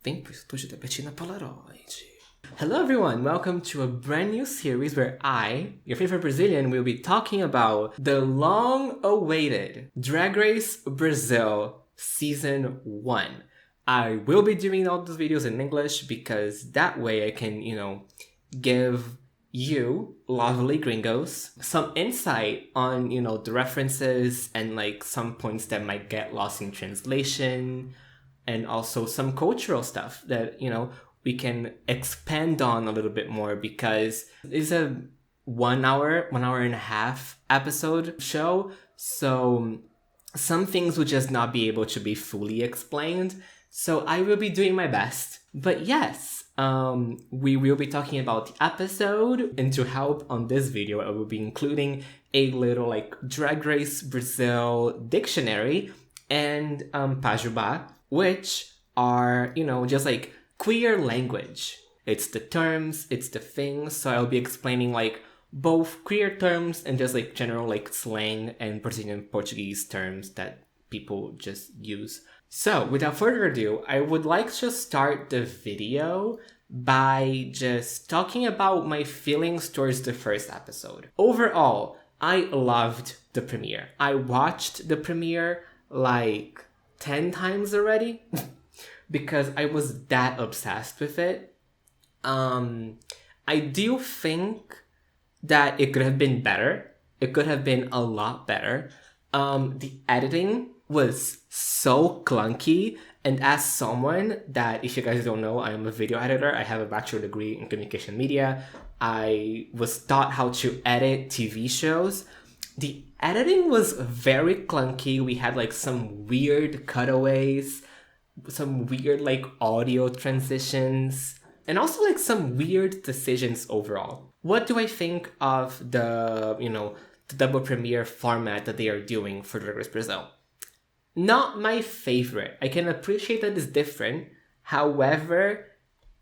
Vem pro estúdio da Bettina Polaroid. Hello everyone, welcome to a brand new series where I, your favorite Brazilian, will be talking about the long-awaited Drag Race Brazil Season 1. I will be doing all those videos in English because that way I can, give you, lovely gringos, some insight on, the references and some points that might get lost in translation, and also some cultural stuff that, we can expand on a little bit more because it's a 1 hour and a half episode show. So some things would just not be able to be fully explained. So I will be doing my best. But yes, we will be talking about the episode, and to help on this video, I will be including a little Drag Race Brazil dictionary and Pajubá, which are, just queer language. It's the terms, it's the things. So I'll be explaining both queer terms and just general slang and Brazilian Portuguese terms that people just use. So without further ado, I would like to start the video by just talking about my feelings towards the first episode. Overall, I loved the premiere. I watched the premiere 10 times already because I was that obsessed with it. I do think that it could have been better. It could have been a lot better. The editing was so clunky, and as someone that, if you guys don't know, I am a video editor. I have a bachelor degree in communication media. I was taught how to edit TV shows. The editing was very clunky. We had some weird cutaways, some weird audio transitions, and also some weird decisions overall. What do I think of the, the double premiere format that they are doing for Drag Race Brazil? Not my favorite. I can appreciate that it's different. However,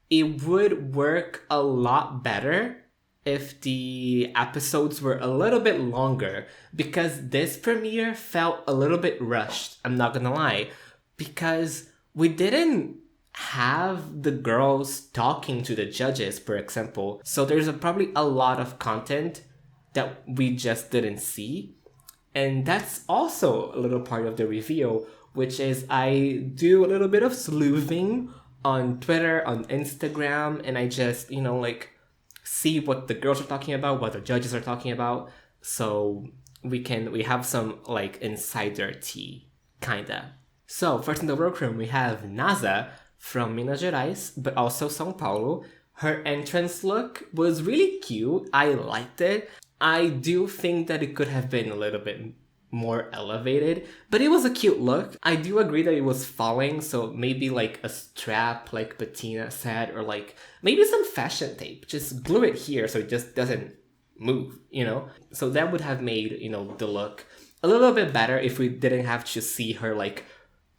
it would work a lot better if the episodes were a little bit longer, because this premiere felt a little bit rushed, I'm not gonna lie, because we didn't have the girls talking to the judges, for example, so there's probably a lot of content that we just didn't see, and that's also a little part of the reveal, which is I do a little bit of sleuthing on Twitter, on Instagram, and I just, see what the girls are talking about, what the judges are talking about, so we have some insider tea, kinda. So first in the workroom we have Naza from Minas Gerais, but also São Paulo. Her entrance look was really cute. I liked it. I do think that it could have been a little bit more elevated, but it was a cute look. I do agree that it was falling, so maybe a strap like Bettina said, or maybe some fashion tape. Just glue it here so it just doesn't move, So that would have made, the look a little bit better if we didn't have to see her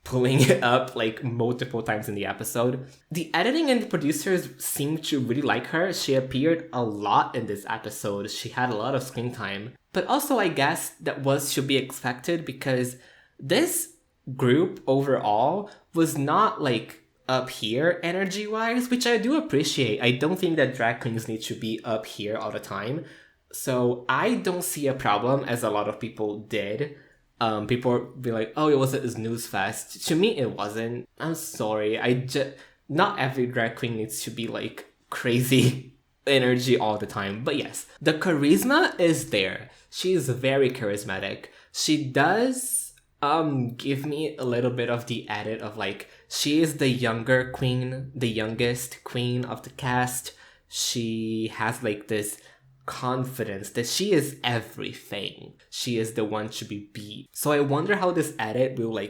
pulling it up multiple times in the episode. The editing and the producers seemed to really like her. She appeared a lot in this episode. She had a lot of screen time. But also, I guess that should be expected because this group overall was not up here energy-wise, which I do appreciate. I don't think that drag queens need to be up here all the time. So I don't see a problem, as a lot of people did. People be like, oh, it was a snooze fest. To me, it wasn't. I'm sorry. Not every drag queen needs to be crazy energy all the time. But yes, the charisma is there. She is very charismatic. She does give me a little bit of the edit of she is the younger queen, the youngest queen of the cast. She has this confidence that she is everything. She is the one to be beat. So I wonder how this edit will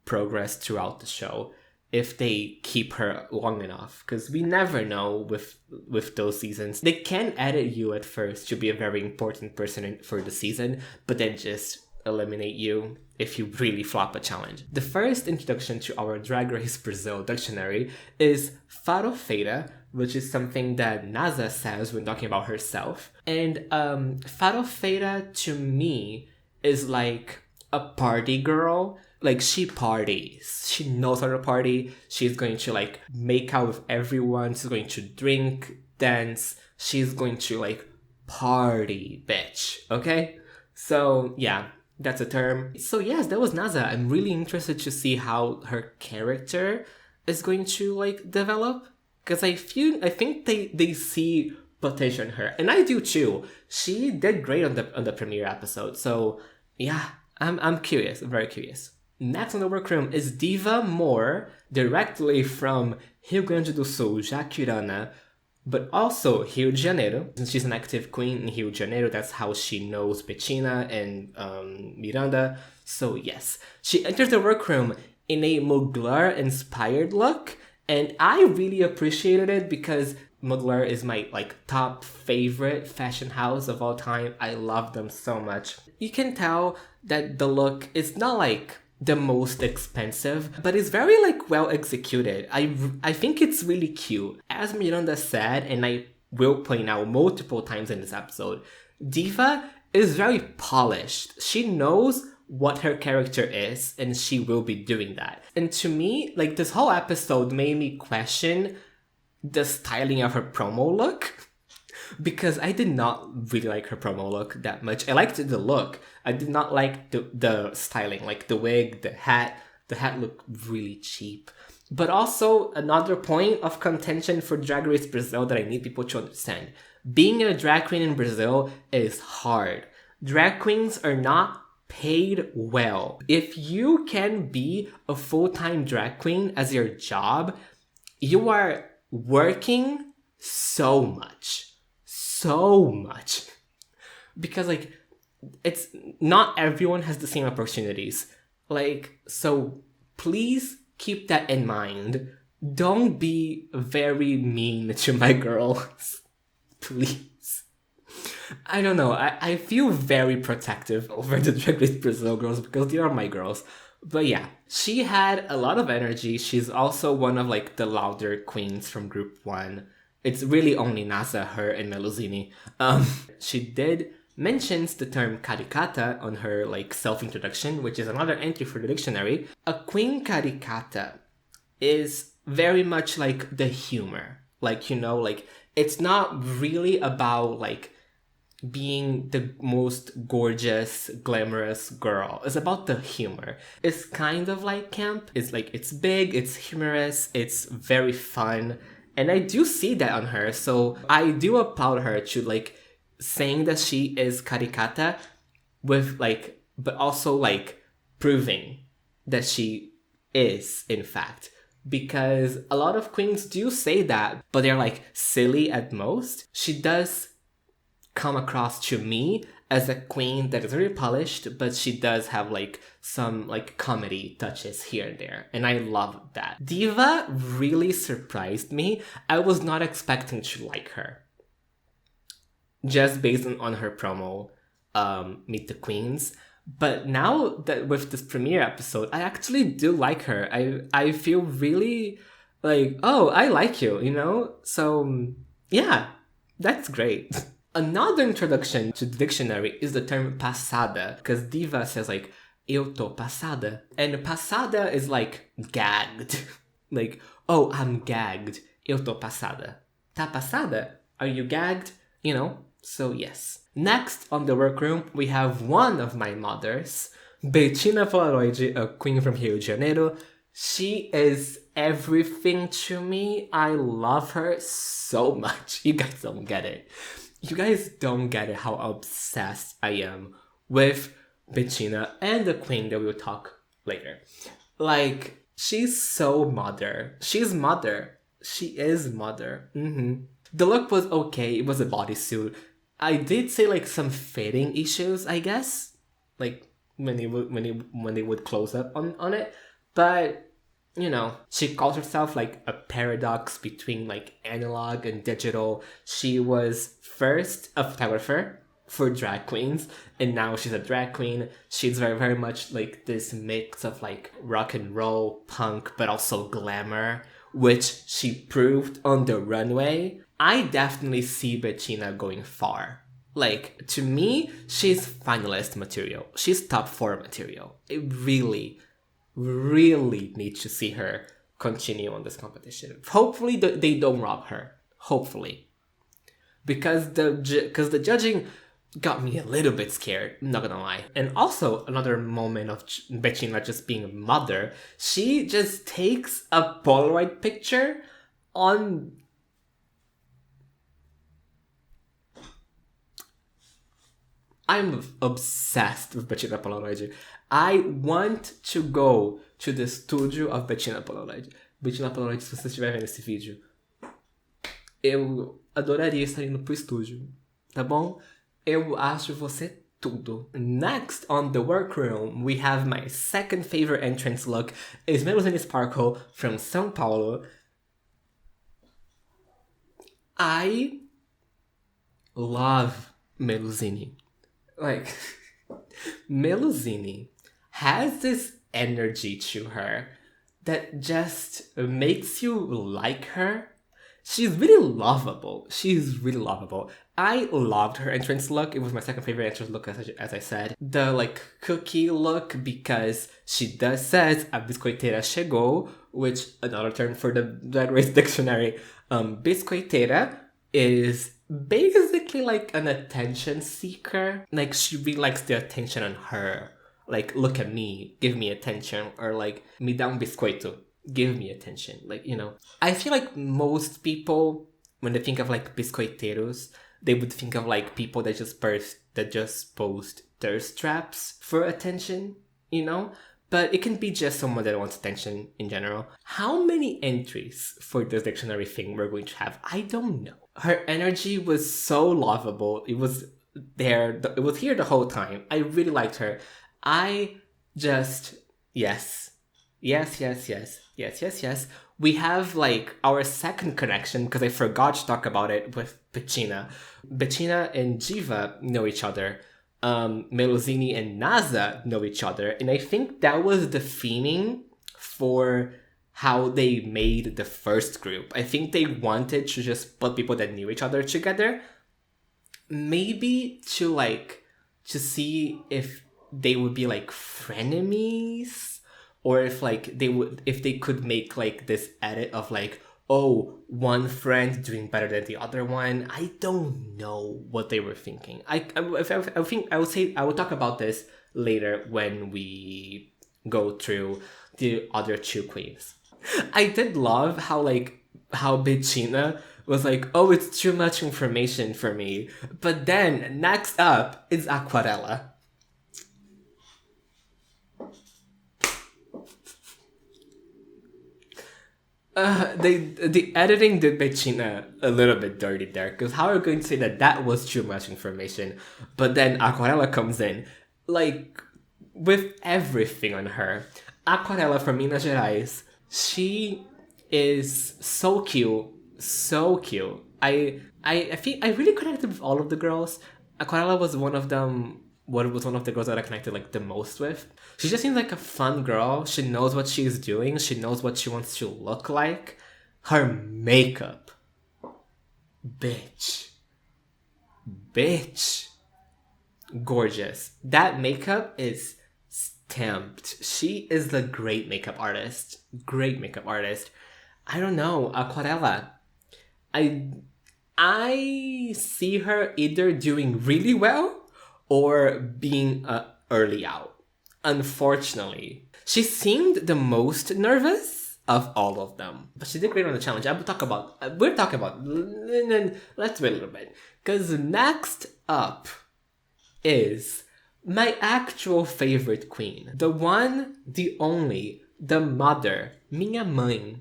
progress throughout the show if they keep her long enough, because we never know with those seasons. They can edit you at first to be a very important person for the season, but then just eliminate you if you really flop a challenge. The first introduction to our Drag Race Brazil dictionary is farofeira, which is something that Naza says when talking about herself. And farofeira to me is a party girl, Like, she parties. She knows how to party. She's going to, like, make out with everyone. She's going to drink, dance. She's going to, like, party, bitch. Okay? So, yeah, that's a term. So, yes, that was Naza. I'm really interested to see how her character is going to, like, develop. Because I think they see potential in her. And I do, too. She did great on the premiere episode. So, yeah, I'm curious. I'm very curious. Next on the workroom is Diva Moore, directly from Rio Grande do Sul, Jaquirana, but also Rio de Janeiro. Since she's an active queen in Rio de Janeiro, that's how she knows Bettina and Miranda. So yes, she enters the workroom in a Mugler-inspired look, and I really appreciated it because Mugler is my top favorite fashion house of all time. I love them so much. You can tell that the look is not the most expensive, but it's very well executed. I think it's really cute. As Miranda said, and I will point out multiple times in this episode, Diva is very polished. She knows what her character is, and she will be doing that. And to me, this whole episode made me question the styling of her promo look. Because I did not really like her promo look that much. I liked the look. I did not like the styling, the wig, the hat. The hat looked really cheap. But also, another point of contention for Drag Race Brazil that I need people to understand. Being a drag queen in Brazil is hard. Drag queens are not paid well. If you can be a full-time drag queen as your job, you are working so much. So much. Because it's not everyone has the same opportunities. So please keep that in mind. Don't be very mean to my girls. Please. I don't know. I feel very protective over the Drag Race Brazil girls because they are my girls. But yeah, she had a lot of energy. She's also one of the louder queens from Group 1. It's really only Nasa, her, and Meluzini. She did mentions the term caricata on her self-introduction, which is another entry for the dictionary. A queen caricata is very much the humor. It's not really about being the most gorgeous, glamorous girl. It's about the humor. It's kind of like camp. It's big, it's humorous, it's very fun. And I do see that on her, so I do applaud her to saying that she is caricata with but also proving that she is in fact. Because a lot of queens do say that, but they're silly at most. She does come across to me as a queen that is very polished, but she does have some comedy touches here and there, and I love that. Diva really surprised me. I was not expecting to like her, just based on her promo, Meet the Queens. But now that with this premiere episode, I actually do like her. I feel really oh, I like you, So yeah, that's great. Another introduction to the dictionary is the term passada, because Diva says eu tô passada. And passada is gagged. Oh, I'm gagged. Eu tô passada. Tá passada? Are you gagged? So yes. Next on the workroom, we have one of my mothers, Bettina Polaroid, a queen from Rio de Janeiro. She is everything to me. I love her so much. You guys don't get it. You guys don't get it how obsessed I am with Bettina and the queen that we'll talk later. She's so mother. She's mother. She is mother. The look was okay. It was a bodysuit. I did say some fitting issues, I guess. When they would close up on it. But she calls herself a paradox between analog and digital. She was first a photographer for drag queens, and now she's a drag queen. She's very, very much this mix of rock and roll, punk, but also glamour, which she proved on the runway. I definitely see Bettina going far. To me, she's finalist material. She's top 4 material. It really, really need to see her continue on this competition. Hopefully they don't rob her. Hopefully. Because the judging got me a little bit scared, I'm not gonna lie. And also, another moment of Bettina just being a mother, she just takes a Polaroid picture on... I'm obsessed with Bettina Polaroid. I want to go to the studio of Bettina Polaroid. Bettina Polaroid, se você estiver vendo esse vídeo, eu adoraria estar indo pro estúdio, tá bom? Eu acho você tudo. Next on the workroom, we have my second favorite entrance look, is Melusine Sparkle from São Paulo. I love Melusine. Like, Melusine has this energy to her that just makes you like her. She's really lovable. I loved her entrance look. It was my second favorite entrance look, as I said. The, like, cookie look, because she does says, a biscoiteira chegou, which, another term for the Drag Race dictionary. Biscoiteira is basically like an attention seeker. Like, she really likes the attention on her. Like, look at me, give me attention. Or like, me dá biscoito, give me attention. Like, you know. I feel like most people, when they think of like biscoiteiros, they would think of like people that just post thirst traps for attention, you know? But it can be just someone that wants attention in general. How many entries for this dictionary thing we're going to have? I don't know. Her energy was so lovable. It was there. It was here the whole time. I really liked her. I just... Yes. We have like our second connection, because I forgot to talk about it, with Bettina. Bettina and Jiva know each other. Melusine and Naza know each other. And I think that was the theming for how they made the first group. I think they wanted to just put people that knew each other together. Maybe to see if they would be like frenemies, or if they could make like this edit of like, oh, one friend doing better than the other one. I don't know what they were thinking. I think I will talk about this later when we go through the other two queens. I did love how Bettina was like, oh, it's too much information for me. But then next up is Aquarela. The editing did Bettina a little bit dirty there, because how are you going to say that was too much information? But then Aquarela comes in, like, with everything on her. Aquarela from Minas Gerais, she is so cute, so cute. I think I really connected with all of the girls. Aquarela was one of them. What was one of the girls that I connected like the most with. She just seems like a fun girl. She knows what she's doing. She knows what she wants to look like. Her makeup. Bitch. Gorgeous. That makeup is stamped. She is the great makeup artist. I don't know. Aquarela. I see her either doing really well or being early out. Unfortunately, she seemed the most nervous of all of them, but she did great on the challenge. Let's wait a little bit, because next up is my actual favorite queen, the one, the only, the mother, minha mãe,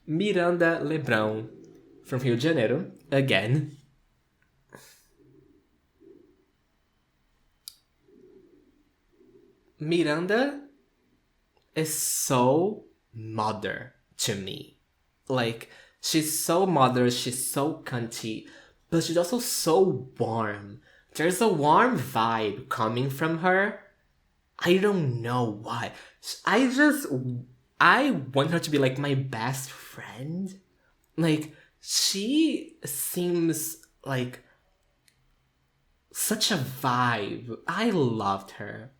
Miranda Lebrão, from Rio de Janeiro, again. Miranda is so mother to me. Like, she's so mother, she's so cunty, but she's also so warm. There's a warm vibe coming from her. I don't know why. I want her to be like my best friend. Like, she seems like such a vibe. I loved her.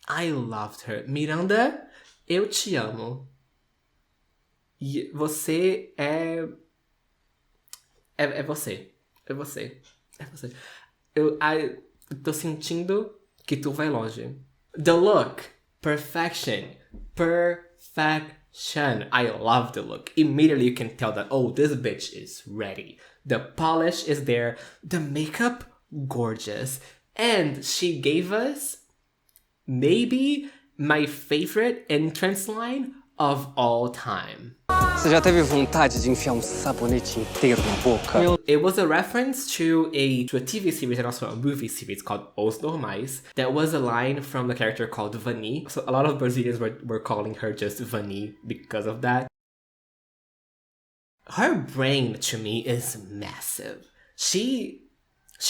I loved her. Miranda, eu te amo. Você é você. É você. É você. Eu tô sentindo que tu vai longe. The look. Perfection. Perfection. I love the look. Immediately you can tell that, oh, this bitch is ready. The polish is there. The makeup, gorgeous. And she gave us maybe my favorite entrance line of all time. Você já teve vontade de enfiar sabonete inteiro na boca? It was a reference to a TV series and also a movie series called Os Normais. That was a line from a character called Vani. So a lot of Brazilians were calling her just Vani because of that. Her brain to me is massive. She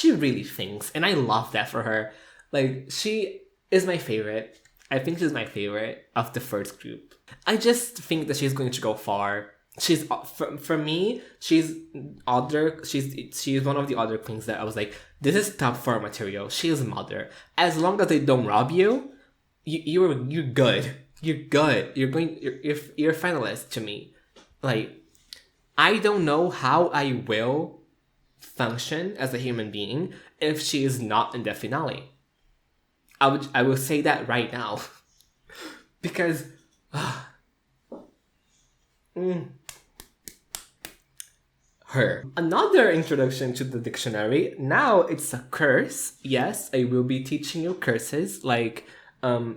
really thinks, and I love that for her. Like, she is my favorite. I think she's my favorite of the first group. I just think that she's going to go far. She's for me. She's one of the other queens that I was like, this is top 4 material. She is mother. As long as they don't rob you, you're good. You're good. You're a finalist to me. Like, I don't know how I will function as a human being if she is not in the finale. I will say that right now. Because her. Another introduction to the dictionary. Now it's a curse. Yes, I will be teaching you curses like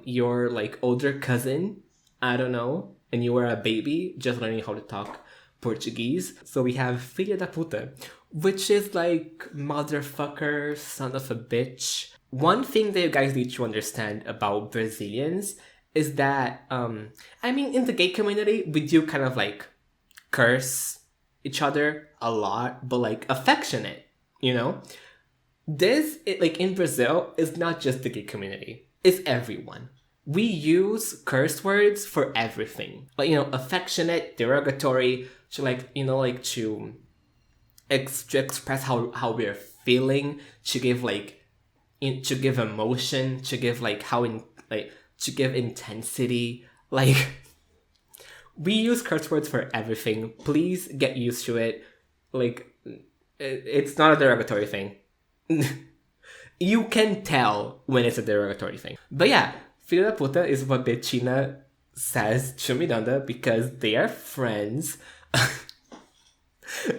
your like older cousin, I don't know, and you were a baby just learning how to talk Portuguese. So we have filha da puta, which is like motherfucker, son of a bitch. One thing that you guys need to understand about Brazilians is that, I mean, in the gay community, we do kind of like curse each other a lot, but like affectionate, you know? Like in Brazil, it's not just the gay community, it's everyone. We use curse words for everything. Like, you know, affectionate, derogatory, to like, you know, like to express how we're feeling, to give like, to give emotion, to give like to give intensity. Like, we use curse words for everything. Please get used to it. Like, it's not a derogatory thing. You can tell when it's a derogatory thing. But yeah, filha da puta is what Bettina says to Miranda because they are friends.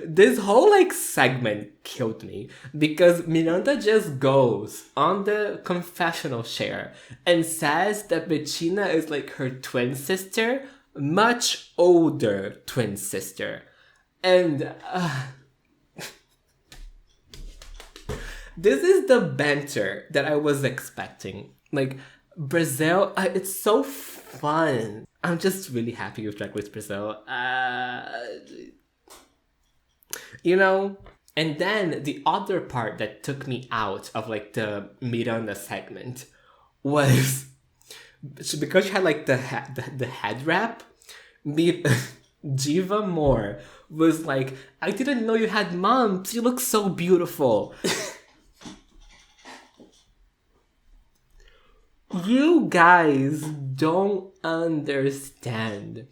This whole like segment killed me because Miranda just goes on the confessional share and says that Bettina is like her twin sister, much older twin sister. And this is the banter that I was expecting. Like, Brazil, it's so fun. I'm just really happy with Drag Race Brazil. You know? And then the other part that took me out of like the Miranda segment was because she had like the head wrap. Diva Moore was like, I didn't know you had mumps. You look so beautiful. You guys don't understand.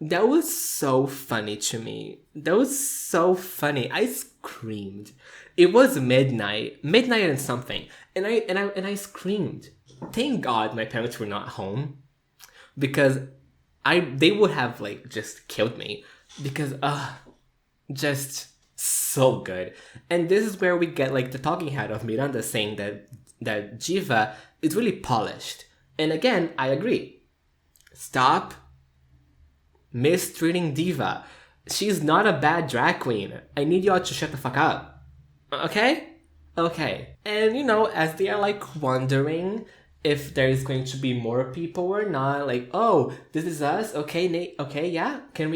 That was so funny to me. That was so funny. I screamed. It was midnight and something, and I screamed. Thank God my parents were not home, because they would have like just killed me, because just so good. And this is where we get like the talking head of Miranda saying that Diva is really polished. And again, I agree. Stop mistreating Diva. She's not a bad drag queen. I need y'all to shut the fuck up. Okay? Okay. And you know, as they are like wondering if there's going to be more people or not, like, oh, this is us? Okay, Nate, okay, yeah. Can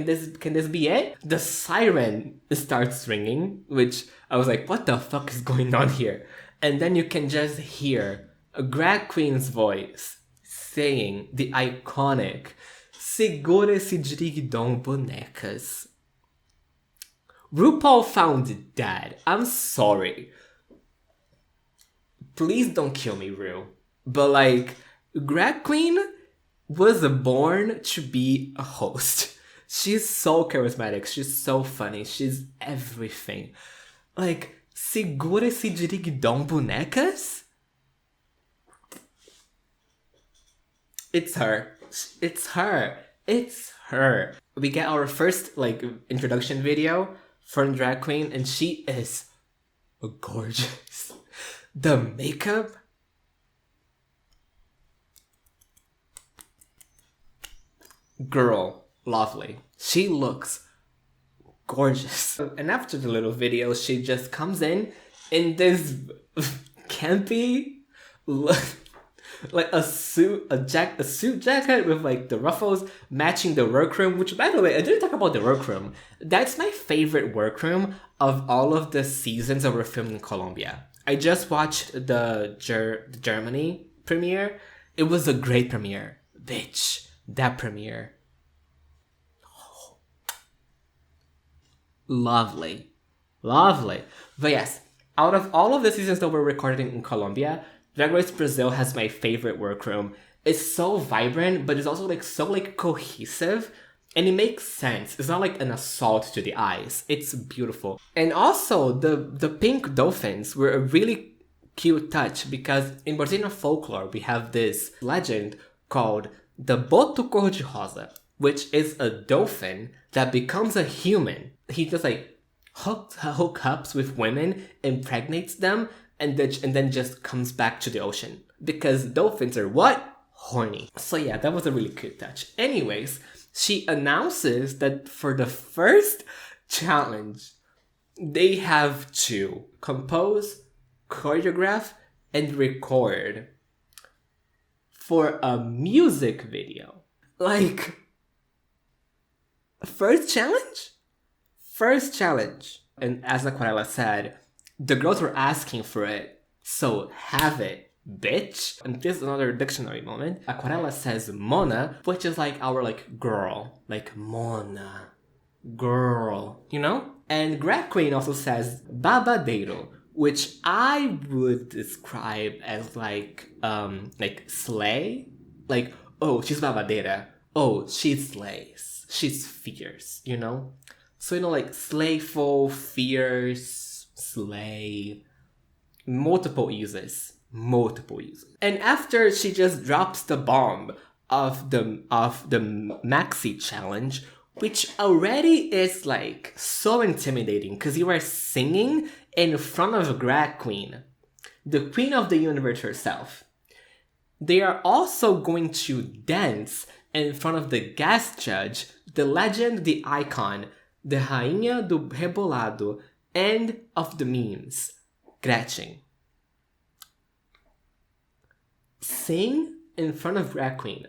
this be it? The siren starts ringing, which I was like, what the fuck is going on here? And then you can just hear a drag queen's voice saying the iconic "Segura esse diriguidão, bonecas." RuPaul found it dead. I'm sorry. please don't kill me, Rue. But like, Grag Queen was born to be a host. She's so charismatic. She's so funny. She's everything. Like, segura esse dirigdom, bonecas? It's her. It's her. It's her. We get our first, like, introduction video from Drag Queen, and she is gorgeous. The makeup. Girl, lovely. She looks gorgeous. And after the little video, she just comes in this campy look, like a suit jacket with like the ruffles matching the workroom, which, by the way, I didn't talk about the workroom. That's my favorite workroom of all of the seasons that were filmed in Colombia. I just watched the Germany premiere. It was a great premiere. Bitch, that premiere. Oh. Lovely. Lovely. But yes, out of all of the seasons that were recorded in Colombia, Drag Race Brazil has my favorite workroom. It's so vibrant, but it's also like so like cohesive, and it makes sense. It's not like an assault to the eyes. It's beautiful. And also the pink dolphins were a really cute touch, because in Brazilian folklore we have this legend called the Boto Cor-de-Rosa, which is a dolphin that becomes a human. He just like hooks with women, impregnates them, and then just comes back to the ocean. Because dolphins are what? Horny. So yeah, that was a really cute touch. Anyways, she announces that for the first challenge, they have to compose, choreograph, and record for a music video. Like, first challenge? First challenge. And as Aquarela said, the girls were asking for it, so have it, bitch. And this is another dictionary moment. Aquarela says Mona, which is like our like girl, like Mona, girl, you know? And Grag Queen also says babadeiro, which I would describe as like slay. Like, oh, she's babadeira. Oh, she slays. She's fierce, you know? So, you know, like slayful, fierce, slay. Multiple uses. And after she just drops the bomb of the maxi challenge, which already is like so intimidating because you are singing in front of a Grag Queen, the queen of the universe herself. They are also going to dance in front of the guest judge, the legend, the icon, the rainha do rebolado, and of the memes, Gretchen. Sing in front of Grag Queen.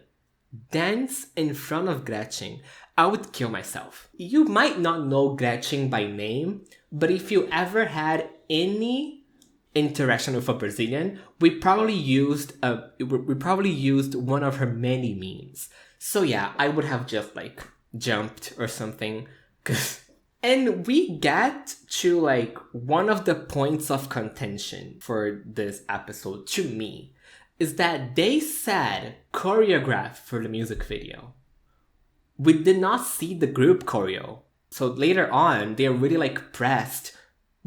Dance in front of Gretchen. I would kill myself. You might not know Gretchen by name, but if you ever had any interaction with a Brazilian, we probably used one of her many memes. So yeah, I would have just like jumped or something. And we get to like one of the points of contention for this episode, to me, is that they said choreograph for the music video. We did not see the group choreo. So later on, they're really like pressed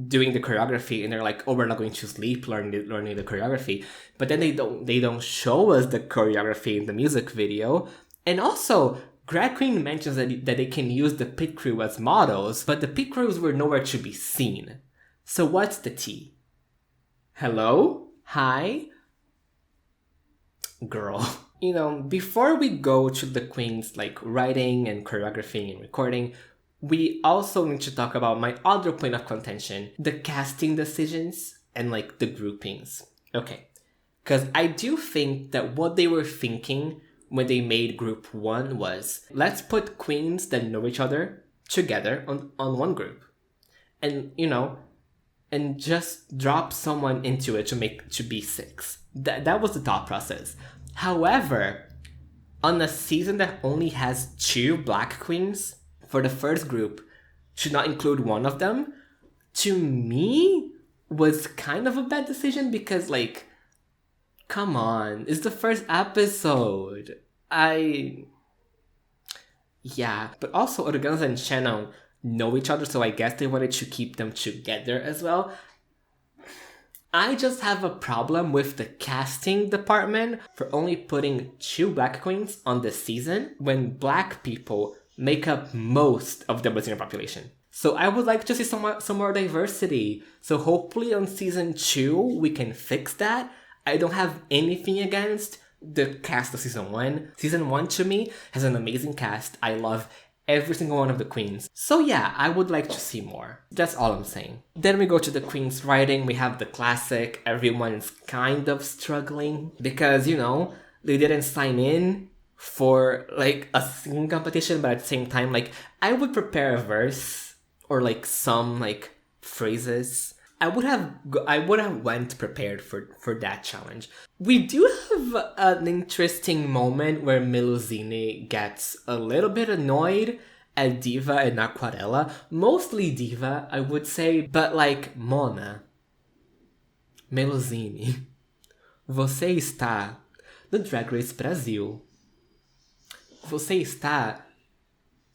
doing the choreography, and they're like, oh, we're not going to sleep learning the choreography. But then they don't show us the choreography in the music video. And also, Grag Queen mentions that they can use the pit crew as models, but the pit crews were nowhere to be seen. So what's the tea? Hello? Hi? Girl. You know, before we go to the queens like writing and choreography and recording, we also need to talk about my other point of contention, the casting decisions and like the groupings. Okay, because I do think that what they were thinking when they made group one was, let's put queens that know each other together on one group. And, you know, and just drop someone into it to be six. That was the thought process. However, on a season that only has 2 black queens, for the first group to not include one of them, to me, was kind of a bad decision because, like, come on, it's the first episode. Yeah, but also Organza and Shannon know each other, so I guess they wanted to keep them together as well. I just have a problem with the casting department for only putting 2 black queens on the season when black people make up most of the Brazilian population. So I would like to see some more diversity. So hopefully on season 2 we can fix that. I don't have anything against the cast of season 1. Season 1 to me has an amazing cast. I love every single one of the queens. So yeah, I would like to see more. That's all I'm saying. Then we go to the queens writing. We have the classic. Everyone is kind of struggling because, you know, they didn't sign in for like a singing competition, but at the same time, like, I would prepare a verse or like some like phrases. I would have went prepared for that challenge. We do have an interesting moment where Melusine gets a little bit annoyed at Diva and Aquarela. Mostly Diva, I would say, but like, Mona, Melusine, você está no Drag Race Brasil. Você está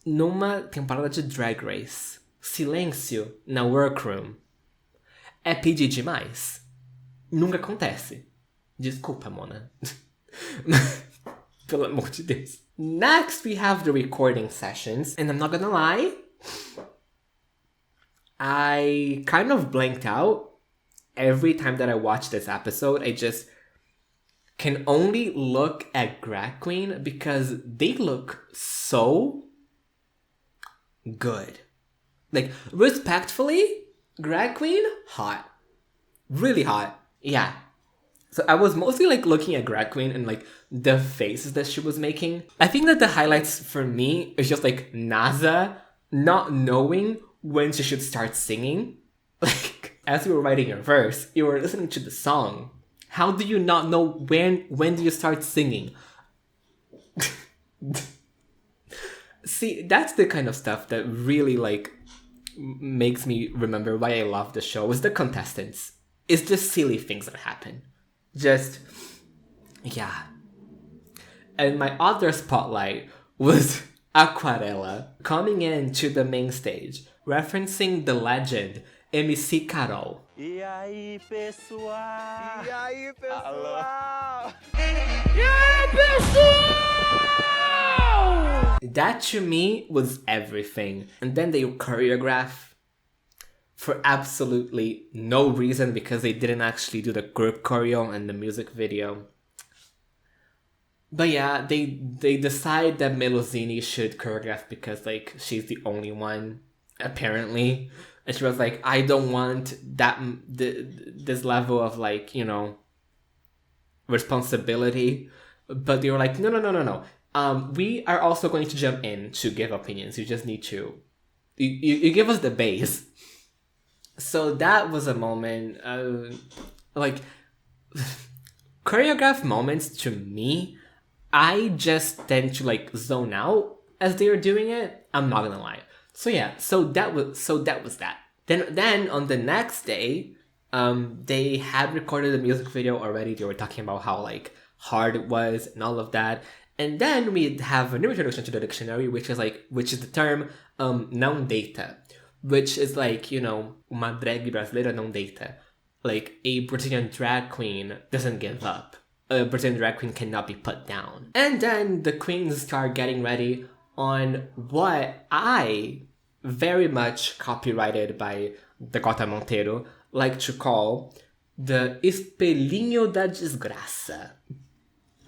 numa temporada de Drag Race. Silêncio na workroom. É pedir demais. Nunca acontece. Desculpa, Mona. Pelo amor de Deus. Next, we have the recording sessions. And I'm not gonna lie, I kind of blanked out every time that I watch this episode. I just can only look at Grag Queen because they look so good. Like, respectfully, Grag Queen, hot. Really hot. Yeah. So I was mostly like looking at Grag Queen and like the faces that she was making. I think that the highlights for me is just like Naza not knowing when she should start singing. Like, as you were writing your verse, you were listening to the song. How do you not know when do you start singing? See, that's the kind of stuff that really like makes me remember why I love the show. Is the contestants. It's just silly things that happen. Just, yeah. And my other spotlight was Aquarela coming into the main stage, referencing the legend MC Carol. E aí, pessoal? E aí, pessoal? Alô? E aí, pessoal? That to me was everything. And then they choreograph for absolutely no reason because they didn't actually do the group choreo and the music video. But yeah, they decide that Melusine should choreograph because like she's the only one, apparently. And she was like, I don't want this level of like, you know, responsibility. But they were like, no. We are also going to jump in to give opinions. You just need to, you give us the base. So that was a moment, like, choreographed moments to me, I just tend to like zone out as they were doing it. I'm not gonna lie. So yeah, so that was that. Then on the next day, they had recorded the music video already. They were talking about how like hard it was and all of that. And then we have a new introduction to the dictionary, which is the term não deita, which is like, you know, uma drag brasileira não deita. Like, a Brazilian drag queen doesn't give up. A Brazilian drag queen cannot be put down. And then the queens start getting ready on what I, very much copyrighted by Dakota Monteiro, like to call the espelhinho da desgraça.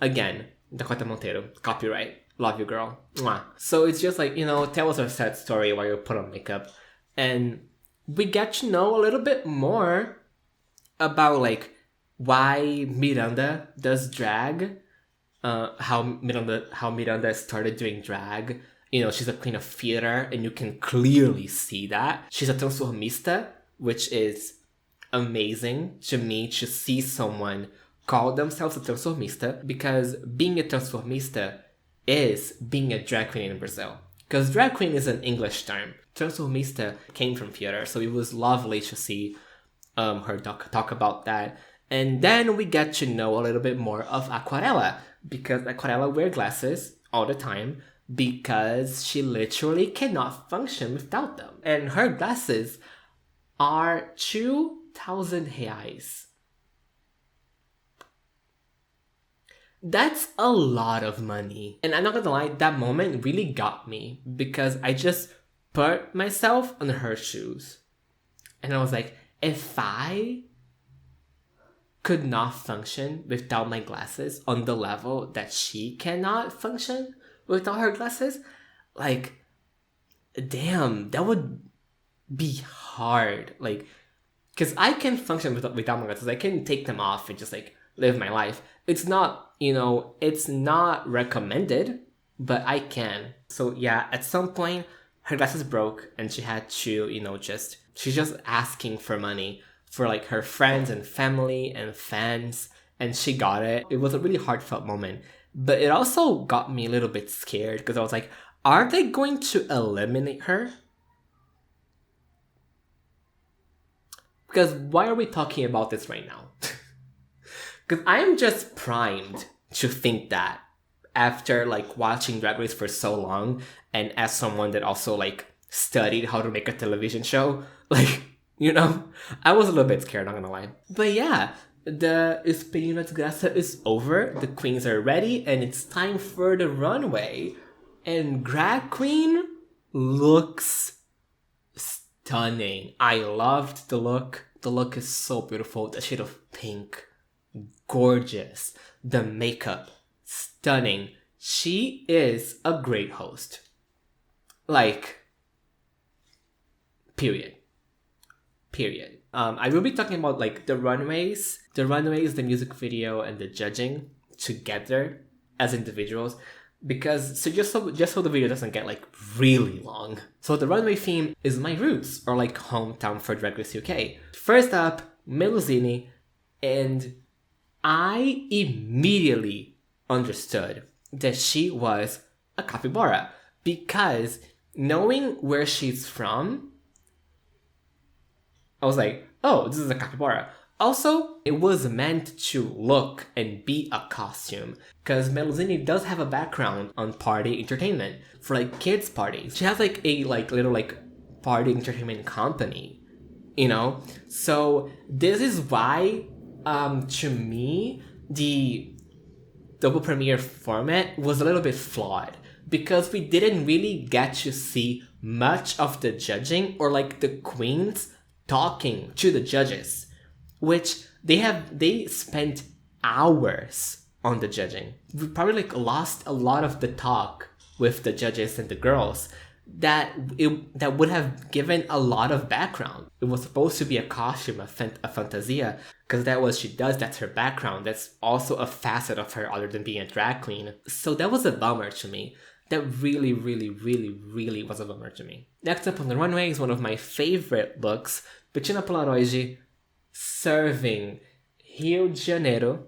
Again, Dakota Monteiro, copyright. Love you, girl. Mwah. So it's just like, you know, tell us a sad story while you put on makeup. And we get to know a little bit more about like why Miranda does drag, how Miranda started doing drag. You know, she's a queen of theater, and you can clearly see that. She's a transformista, which is amazing to me to see someone call themselves a transformista, because being a transformista is being a drag queen in Brazil. Because drag queen is an English term. Transformista came from theater, so it was lovely to see her talk about that. And then we get to know a little bit more of Aquarela, because Aquarela wears glasses all the time because she literally cannot function without them. And her glasses are 2,000 reais. That's a lot of money. And I'm not gonna lie, that moment really got me because I just put myself on her shoes. And I was like, if I could not function without my glasses on the level that she cannot function without her glasses, like, damn, that would be hard. Like, because I can function without my glasses. I can take them off and just like live my life. It's not, it's not recommended, but I can. So yeah, at some point her glasses broke and she had to, she's just asking for money for like her friends and family and fans, and she got it. It was a really heartfelt moment, but it also got me a little bit scared because I was like, are they going to eliminate her? Because why are we talking about this right now? Because I am just primed to think that after like watching Drag Race for so long, and as someone that also like studied how to make a television show, like, I was a little bit scared, not gonna lie. But yeah, the Espelho de Graça is over, the queens are ready, and it's time for the runway. And Grag Queen looks stunning. I loved the look. The look is so beautiful. The shade of pink, gorgeous. The makeup, stunning. She is a great host. Like, period. I will be talking about like the runways, the music video, and the judging together as individuals, because just so the video doesn't get like really long. So the runway theme is my roots, or like hometown for Drag Race UK. First up, Melusine, and I immediately understood that she was a capybara, because knowing where she's from, I was like, oh, this is a capybara. Also, it was meant to look and be a costume, because Melusine does have a background on party entertainment for like kids parties. She has like a little party entertainment company, So this is why, to me, the double premiere format was a little bit flawed, because we didn't really get to see much of the judging or like the queens talking to the judges, which they spent hours on the judging. We probably lost a lot of the talk with the judges and the girls that would have given a lot of background. It was supposed to be a costume, a fantasia, because that's what she does. That's her background. That's also a facet of her other than being a drag queen. So that was a bummer to me. That really, really, really, really was a bummer to me. Next up on the runway is one of my favorite looks, Bettina Polaroid serving Rio de Janeiro.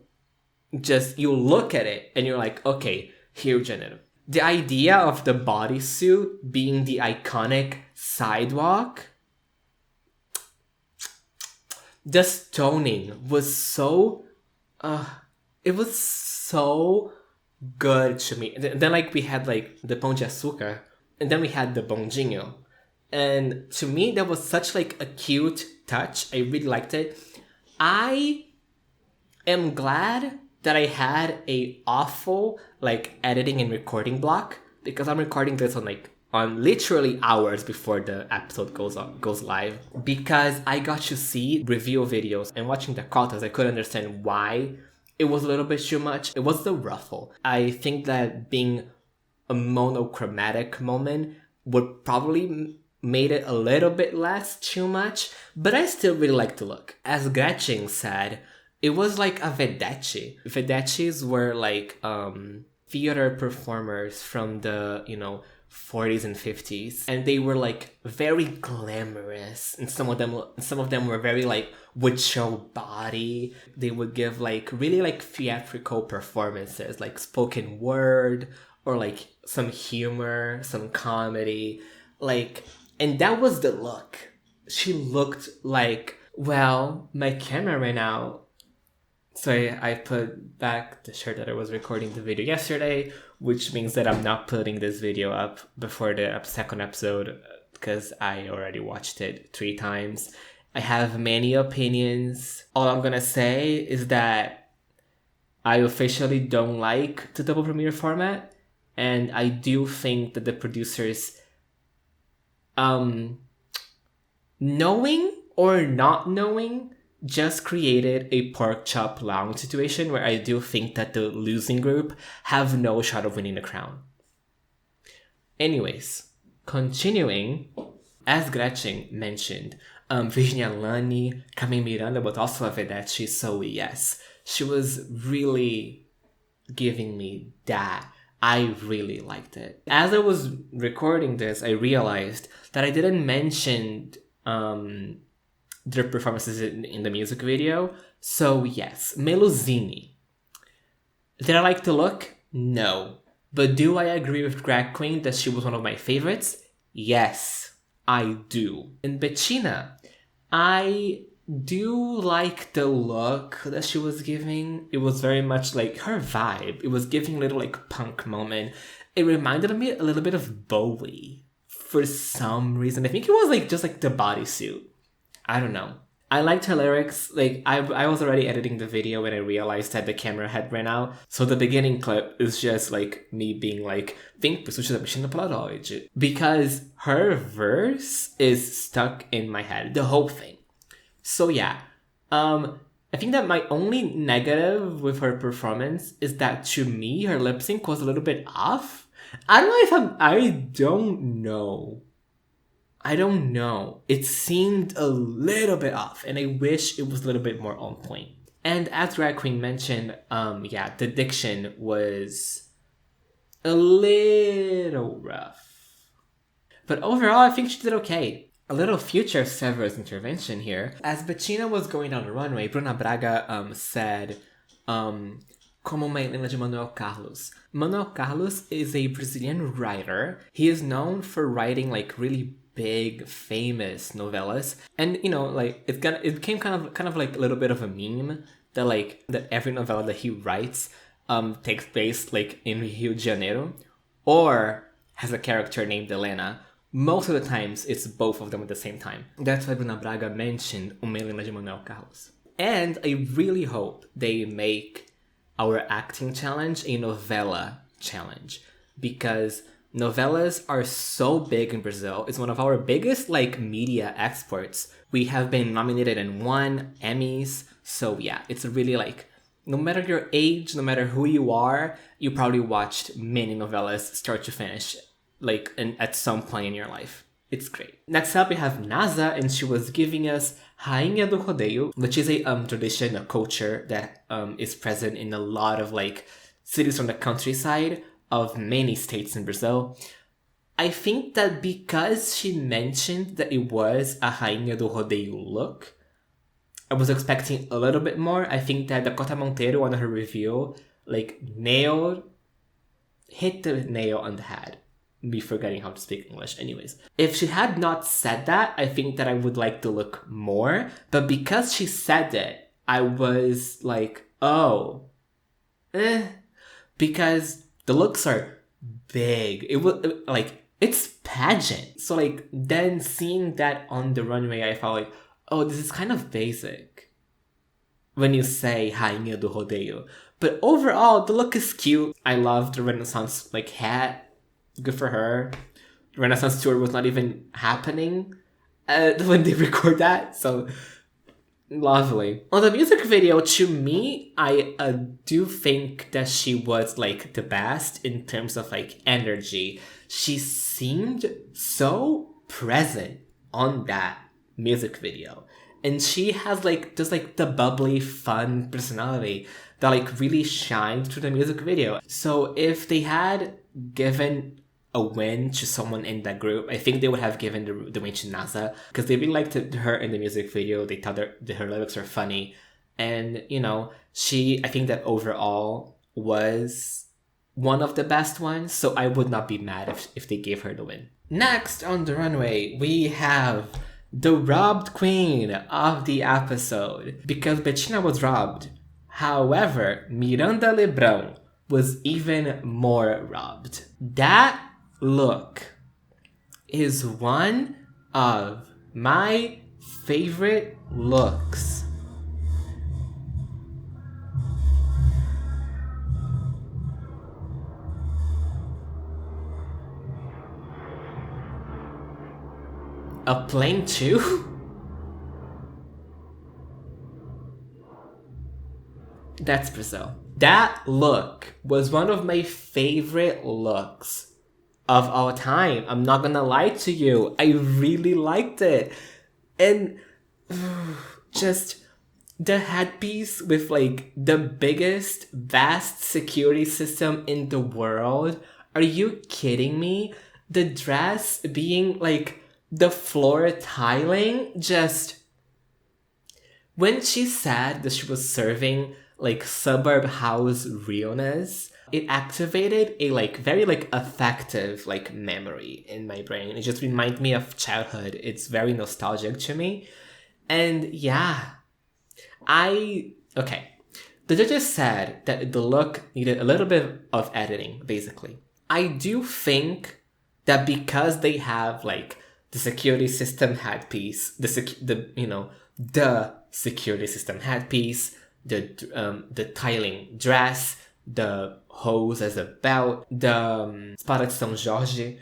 Just, you look at it and you're like, okay, Rio de Janeiro. The idea of the bodysuit being the iconic sidewalk, the stoning was so, it was so good to me. Then we had the Pão de Açúcar, and then we had the bondinho. And to me, that was such a cute touch. I really liked it. I am glad that I had a awful editing and recording block, because I'm recording this on literally hours before the episode goes live, because I got to see review videos, and watching the cotas I could understand why it was a little bit too much. It was the ruffle. I think that being a monochromatic moment would probably made it a little bit less too much, but I still really like the look. As Gretchen said, it was like a vedette. Vedettes were theater performers from the 40s and 50s, and they were very glamorous, and some of them were very would show body. They would give really theatrical performances, spoken word or some humor, some comedy, and that was the look. She looked like Well, my camera ran out. So I put back the shirt that I was recording the video yesterday, which means that I'm not putting this video up before the second episode because I already watched it 3 times. I have many opinions. All I'm gonna say is that I officially don't like the double premiere format, and I do think that the producers, knowing or not knowing, just created a pork chop lounge situation where I do think that the losing group have no shot of winning the crown. Anyways, continuing, as Gretchen mentioned, Virginia Lani, Carmen Miranda, but also a Vedette, so yes, she was really giving me that. I really liked it. As I was recording this, I realized that I didn't mention their performances in the music video. So yes, Melusine. Did I like the look? No. But do I agree with Grag Queen that she was one of my favorites? Yes, I do. And Bettina, I do like the look that she was giving. It was very much like her vibe. It was giving a little like punk moment. It reminded me a little bit of Bowie for some reason. I think it was like just like the bodysuit. I don't know. I liked her lyrics. Like I was already editing the video when I realized that the camera had ran out. So the beginning clip is just like me being like, think because her verse is stuck in my head, the whole thing. So yeah, I think that my only negative with her performance is that to me her lip sync was a little bit off. I don't know. It seemed a little bit off, and I wish it was a little bit more on point. And as Drag Queen mentioned, the diction was a little rough. But overall, I think she did okay. A little future Severus intervention here. As Bettina was going down the runway, Bruna Braga said, como uma Helena de Manuel Carlos. Manuel Carlos is a Brazilian writer. He is known for writing like really big, famous novellas, and you know, like it became kind of like a little bit of a meme that every novella that he writes takes place like in Rio de Janeiro, or has a character named Helena. Most of the times, it's both of them at the same time. That's why Bruna Braga mentioned Uma Helena de Manuel Carlos. And I really hope they make our acting challenge a novella challenge, because novellas are so big in Brazil. It's one of our biggest like media exports. We have been nominated and won Emmys. So yeah, it's really like, no matter your age, no matter who you are, you probably watched many novellas start to finish, like at some point in your life. It's great. Next up we have NASA, and she was giving us Rainha do Rodeio, which is a tradition, a culture that is present in a lot of like cities from the countryside of many states in Brazil. I think that because she mentioned that it was a Rainha do Rodeio look, I was expecting a little bit more. I think that Dakota Monteiro on her review like hit the nail on the head. Me forgetting how to speak English. Anyways, if she had not said that, I think that I would like the look more. But because she said it, I was like, because the looks are big. It was like, it's pageant. So like then seeing that on the runway, I felt like, oh, this is kind of basic when you say Rainha do Rodeio. But overall, the look is cute. I love the Renaissance like hat. Good for her. The Renaissance tour was not even happening when they record that, so lovely. On the music video, to me, I do think that she was like the best in terms of like energy. She seemed so present on that music video, and she has like just like the bubbly, fun personality that like really shined through the music video. So if they had given a win to someone in that group, I think they would have given the win to NASA, because they really liked her in the music video. They thought that her lyrics are funny, and you know, I think that overall was one of the best ones, so I would not be mad if they gave her the win. Next on the runway, we have the robbed queen of the episode, because Bettina was robbed. However, Miranda Lebrão was even more robbed. That look is one of my favorite looks. A plane too? That's Brazil. That look was one of my favorite looks of all time. I'm not gonna lie to you. I really liked it. And just the headpiece with like the biggest, vast security system in the world. Are you kidding me? The dress being like the floor tiling, just when she said that she was serving like suburb house realness, it activated a like very like effective like memory in my brain. It just reminded me of childhood. It's very nostalgic to me. And yeah, okay. The judges said that the look needed a little bit of editing, basically. I do think that because they have like the security system headpiece, the security system headpiece, the tiling dress, the hose as a belt, the espada de São Jorge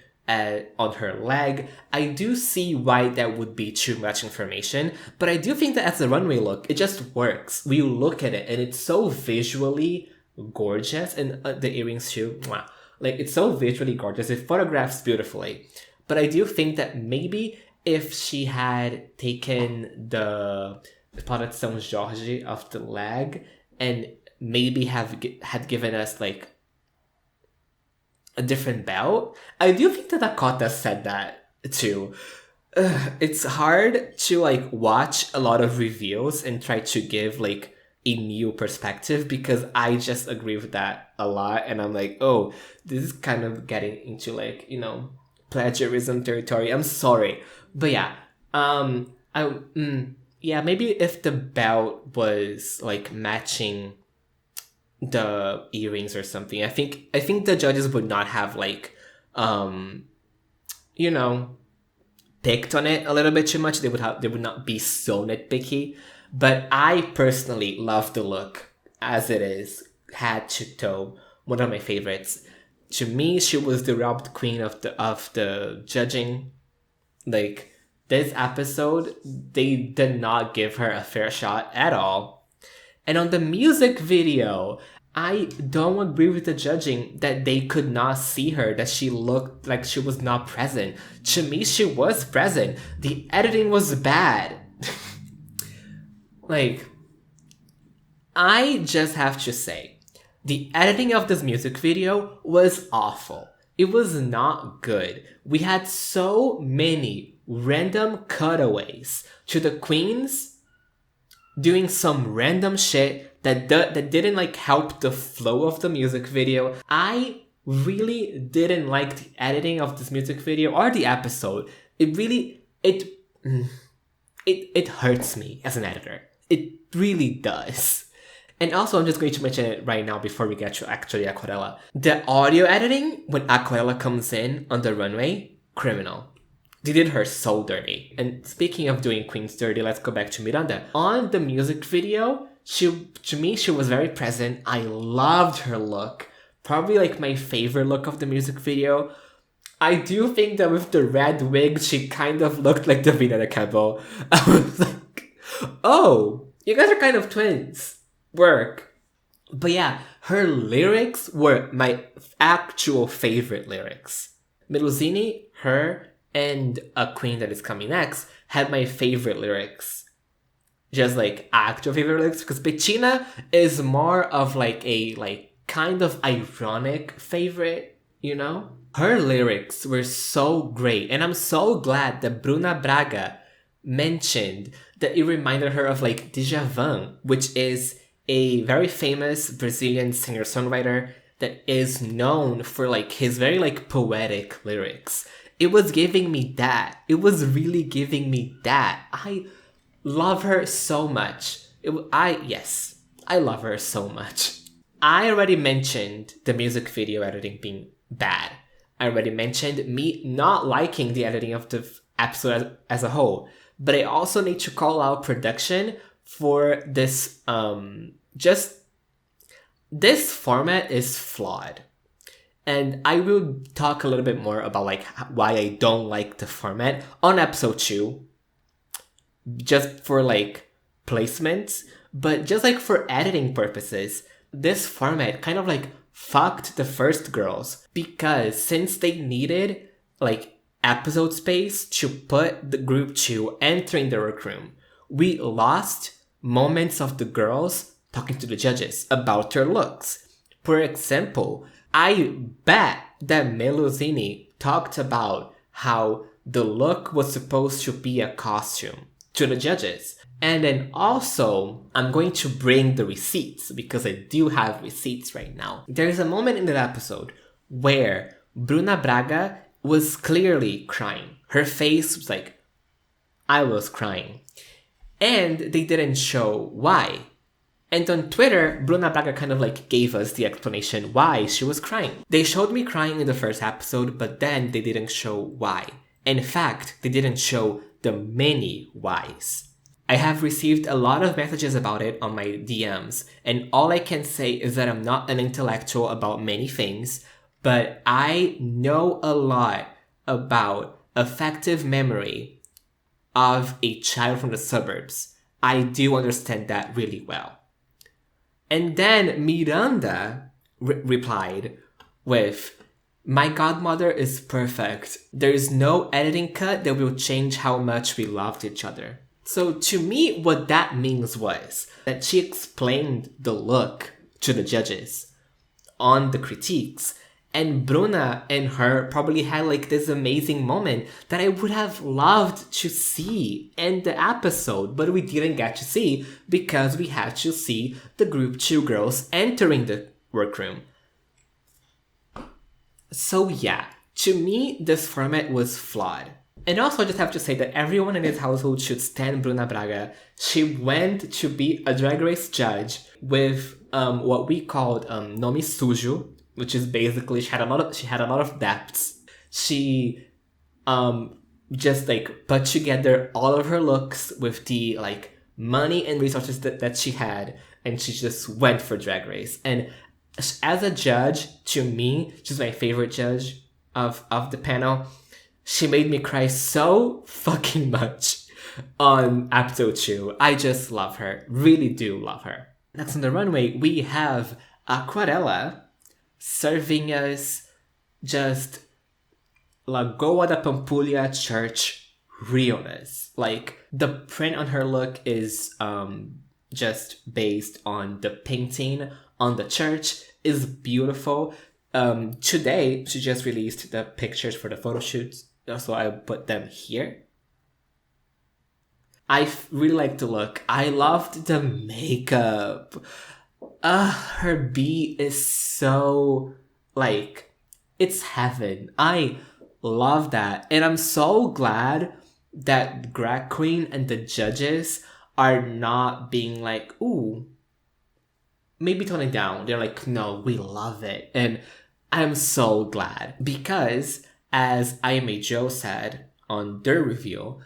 on her leg. I do see why that would be too much information, but I do think that as a runway look, it just works. We look at it and it's so visually gorgeous, and the earrings too. Wow. Like, it's so visually gorgeous. It photographs beautifully. But I do think that maybe if she had taken the espada de São Jorge off the leg and maybe had given us like a different belt. I do think that Dakota said that too. It's hard to like watch a lot of reviews and try to give like a new perspective, because I just agree with that a lot, and I'm like, oh, this is kind of getting into like, you know, plagiarism territory. I'm sorry, but yeah, yeah, maybe if the belt was like matching the earrings or something, I think the judges would not have like you know, picked on it a little bit too much. They would not be so nitpicky. But I personally love the look as it is, head to toe. One of my favorites. To me, she was the robbed queen of the judging. Like, this episode, they did not give her a fair shot at all. And on the music video, I don't agree with the judging that they could not see her, that she looked like she was not present. To me, she was present. The editing was bad. Like, I just have to say, the editing of this music video was awful. It was not good. We had so many random cutaways to the queens doing some random shit that didn't like help the flow of the music video. I really didn't like the editing of this music video or the episode. It really, it hurts me as an editor. It really does. And also, I'm just going to mention it right now before we get to actually Aquarela. The audio editing, when Aquarela comes in on the runway, criminal. They did her so dirty. And speaking of doing queens dirty, let's go back to Miranda. On the music video, to me, she was very present. I loved her look. Probably like my favorite look of the music video. I do think that with the red wig, she kind of looked like Davina de Cabo. I was like, oh, you guys are kind of twins. Work. But yeah, her lyrics were my actual favorite lyrics. Melusine, her, and a queen that is coming next had my favorite lyrics. Just like actual favorite lyrics, because Bettina is more of like a like kind of ironic favorite, you know? Her lyrics were so great, and I'm so glad that Bruna Braga mentioned that it reminded her of like Djavan, which is a very famous Brazilian singer-songwriter that is known for like his very like poetic lyrics. it was giving me that. It was really giving me that. I love her so much. I love her so much. I already mentioned the music video editing being bad. I already mentioned me not liking the editing of the episode as a whole. But I also need to call out production for this, this format is flawed. And I will talk a little bit more about like why I don't like the format on episode 2. Just for like placements, but just like for editing purposes, this format kind of like fucked the first girls, because since they needed like episode space to put the group 2 entering the workroom, we lost moments of the girls talking to the judges about their looks. For example, I bet that Melusine talked about how the look was supposed to be a costume to the judges. And then also, I'm going to bring the receipts because I do have receipts right now. There's a moment in that episode where Bruna Braga was clearly crying. Her face was like, I was crying. And they didn't show why. And on Twitter, Bruna Braga kind of like gave us the explanation why she was crying. They showed me crying in the first episode, but then they didn't show why. In fact, they didn't show the many whys. I have received a lot of messages about it on my DMs, and all I can say is that I'm not an intellectual about many things, but I know a lot about affective memory of a child from the suburbs. I do understand that really well. And then Miranda replied with, my godmother is perfect. There is no editing cut that will change how much we loved each other. So to me, what that means was that she explained the look to the judges on the critiques. And Bruna and her probably had like this amazing moment that I would have loved to see in the episode, but we didn't get to see because we had to see the group 2 girls entering the workroom. So yeah, to me, this format was flawed. And also I just have to say that everyone in this household should stand Bruna Braga. She went to be a Drag Race judge with what we called nome sujo, which is basically she had a lot of debts. She just like put together all of her looks with the like money and resources that she had, and she just went for Drag Race. And as a judge, to me, she's my favorite judge of the panel. She made me cry so fucking much on episode 2. I just love her. Really do love her. Next on the runway, we have Aquarela serving us just Lagoa da Pampulha church realness. Like, the print on her look is just based on the painting on the church. Is beautiful. Today, she just released the pictures for the photo shoots, so I put them here. I really like the look. I loved the makeup. Her beat is so, like, it's heaven. I love that. And I'm so glad that Grag Queen and the judges are not being like, ooh, maybe tone it down. They're like, no, we love it. And I'm so glad because, as IMA Joe said on their review,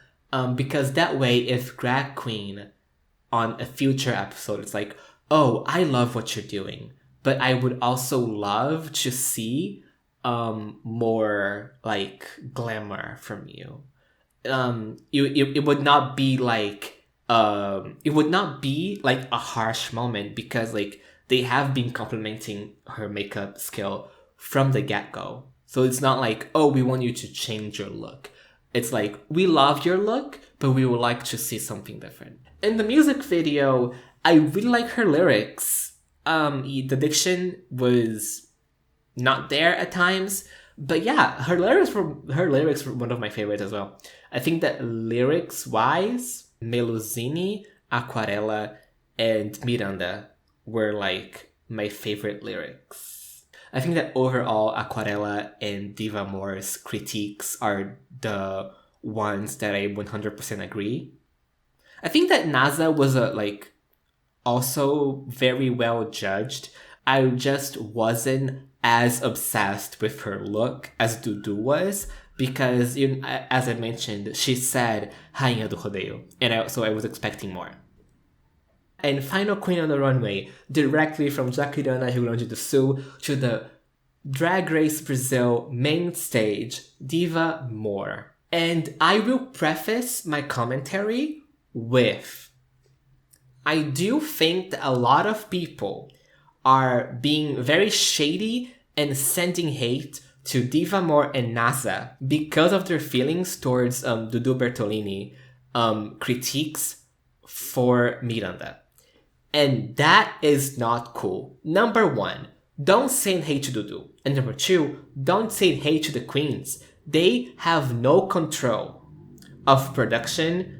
because that way, if Grag Queen on a future episode is like, oh, I love what you're doing, but I would also love to see more like glamour from you. It would not be like a harsh moment because like they have been complimenting her makeup skill from the get-go. So it's not like, oh, we want you to change your look. It's like, we love your look, but we would like to see something different. In the music video, I really like her lyrics. The diction was not there at times, but yeah, her lyrics were one of my favorites as well. I think that lyrics-wise, Melusine, Aquarela, and Miranda were like my favorite lyrics. I think that overall Aquarela and Diva Moore's critiques are the ones that I 100% agree. I think that NASA was also very well judged. I just wasn't as obsessed with her look as Dudu was, because, as I mentioned, she said Rainha do Rodeio, and so I was expecting more. And final queen on the runway, directly from Jaquirana, Rio Grande do Sul, to the Drag Race Brazil main stage, Diva Moore. And I will preface my commentary with, I do think that a lot of people are being very shady and sending hate to Diva Moore and NASA because of their feelings towards Dudu Bertolini critiques for Miranda. And that is not cool. Number one, don't send hate to Dudu. And number two, don't send hate to the queens. They have no control of production,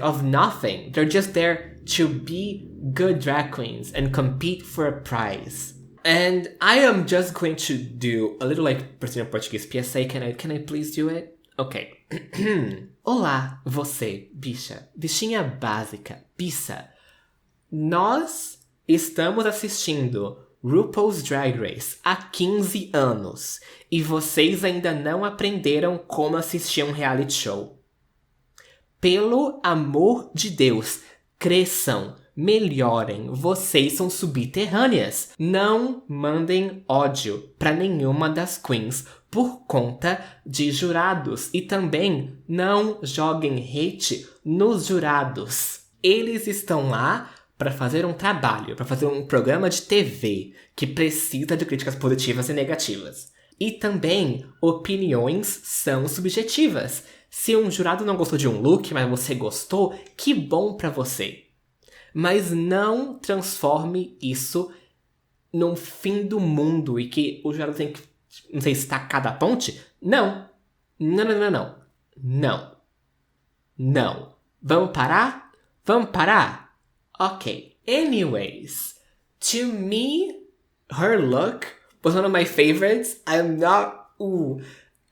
of nothing. They're just there to be good drag queens and compete for a prize. And I am just going to do a little Brazilian Portuguese PSA. Can I please do it? Okay. Olá, você, bicha. Bichinha básica. Pissa. Nós estamos assistindo RuPaul's Drag Race há 15 anos e vocês ainda não aprenderam como assistir um reality show. Pelo amor de Deus, cresçam, melhorem, vocês são subterrâneas. Não mandem ódio para nenhuma das queens por conta de jurados. E também não joguem hate nos jurados. Eles estão lá para fazer um trabalho, para fazer um programa de TV que precisa de críticas positivas e negativas. E também, opiniões são subjetivas. Se um jurado não gostou de um look, mas você gostou, que bom para você. Mas não transforme isso num fim do mundo e que o jurado tem que, não sei, estacar da ponte. Não. Não. Vamos parar? Vamos parar? Okay. Anyways, to me, her look was one of my favorites.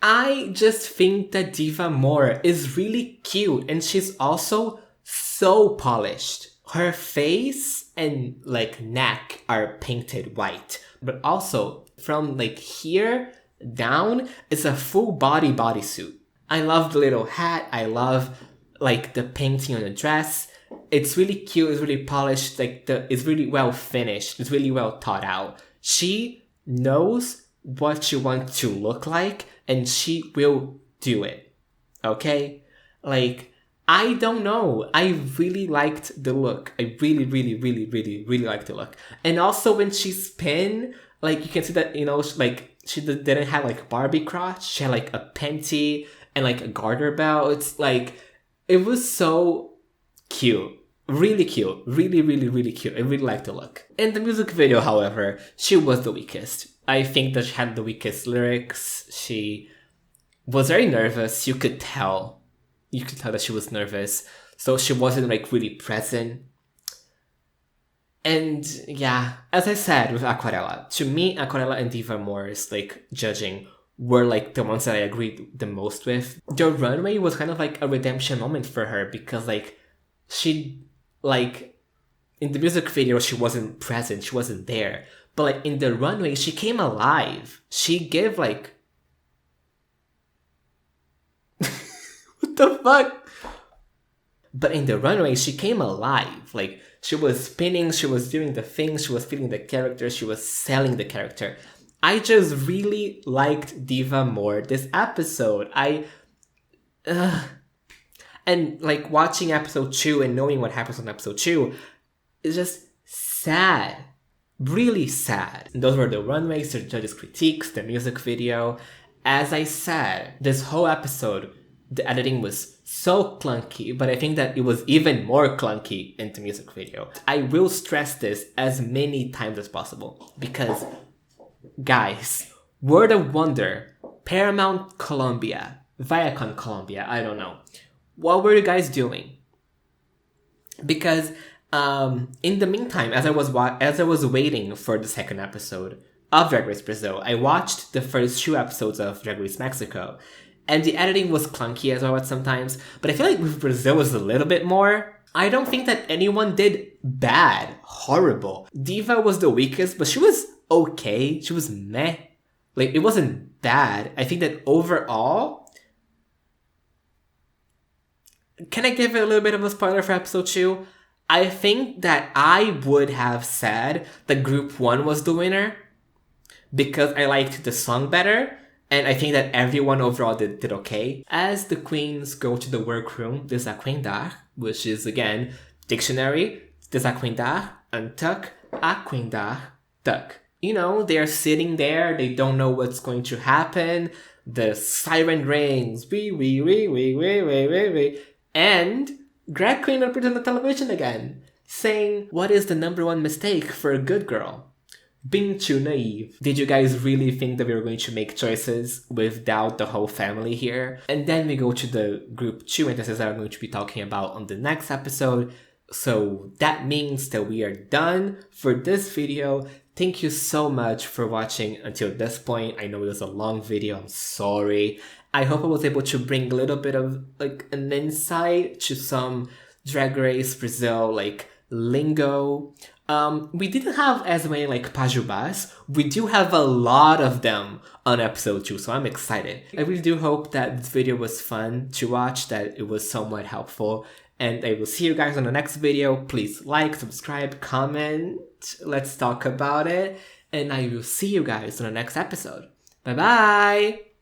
I just think that Diva Moore is really cute and she's also so polished. Her face and neck are painted white, but also from here down is a full body bodysuit. I love the little hat. I love the painting on the dress. It's really cute. It's really polished. It's really well finished. It's really well thought out. She knows what she wants to look like, and she will do it. Okay? I don't know. I really liked the look. I really liked the look. And also when she spin, you can see that, she didn't have Barbie crotch. She had a panty and a garter belt. It's it was so cute. Really cute. Really cute. I really liked the look. In the music video, however, she was the weakest. I think that she had the weakest lyrics. She was very nervous. You could tell that she was nervous. So she wasn't really present. And yeah, as I said with Aquarela, to me, Aquarela and Diva Moore's judging were the ones that I agreed the most with. The runway was kind of a redemption moment for her because she in the music video she wasn't present, she wasn't there. But in the runway she came alive. She gave what the fuck? But in the runway she came alive. She was spinning, she was doing the things, she was feeling the character, she was selling the character. I just really liked Diva Moore this episode. And watching episode 2 and knowing what happens on episode 2 is just sad. Really sad. And those were the runways, the judges' critiques, the music video. As I said, this whole episode, the editing was so clunky, but I think that it was even more clunky in the music video. I will stress this as many times as possible because, guys, Word of Wonder, Paramount Colombia, Viacom Colombia, I don't know. What were you guys doing? Because in the meantime, as I was waiting for the second episode, of Drag Race Brazil. I watched the first 2 episodes of Drag Race Mexico, and the editing was clunky as well at sometimes, but I feel like with Brazil was a little bit more. I don't think that anyone did bad, horrible. Diva was the weakest, but she was okay. She was meh. Like, it wasn't bad. I think that overall... Can I give it a little bit of a spoiler for episode 2? I think that I would have said that Group 1 was the winner because I liked the song better, and I think that everyone overall did okay. As the queens go to the workroom, desacuendar, which is, again, dictionary, desacuendar, untuck, aquendar, tuck. You know, they're sitting there, they don't know what's going to happen, the siren rings, wee, and Greg Queen appeared on the television again, saying, what is the #1 mistake for a good girl? Being too naive. Did you guys really think that we were going to make choices without the whole family here? And then we go to the group 2, and this is what I'm going to be talking about on the next episode. So that means that we are done for this video. Thank you so much for watching until this point. I know it was a long video, I'm sorry. I hope I was able to bring a little bit of like an insight to some Drag Race Brazil like lingo. We didn't have as many like pajubas. We do have a lot of them on episode 2, so I'm excited. I really do hope that this video was fun to watch, that it was somewhat helpful. And I will see you guys on the next video. Please like, subscribe, comment. Let's talk about it. And I will see you guys on the next episode. Bye bye!